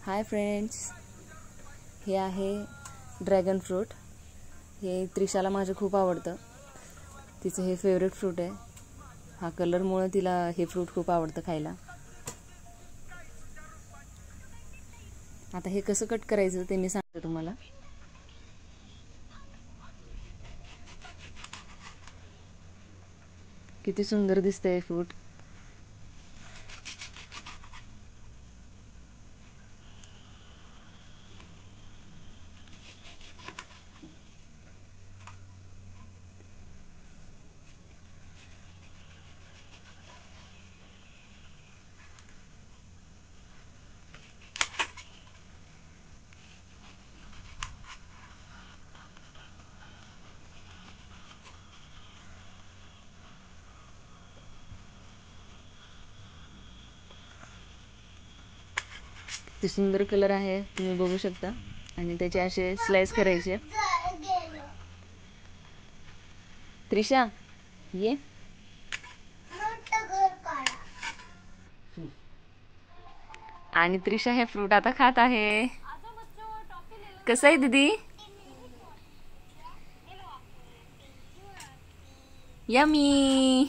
Hi friends, हे आहे dragon fruit. हे त्रिशाला माझं खूप आवडतं। तिचं हे फेवरेट फ्रूट आहे। हा कलरमुळे तिला हे फ्रूट खूप आवडतं खायला। आता हे कसं कट करायचं ते मी सांगते तुम्हाला। किती सुंदर दिसतंय फ्रूट। ते सुंदर कलर आहे, तुम्ही बघू शकता। आणि त्याचे असे स्लाइस करायचे। त्रिशा ये। आणि त्रिशा हे फ्रूट आता खात आहे। कसं आहे दीदी? यमी।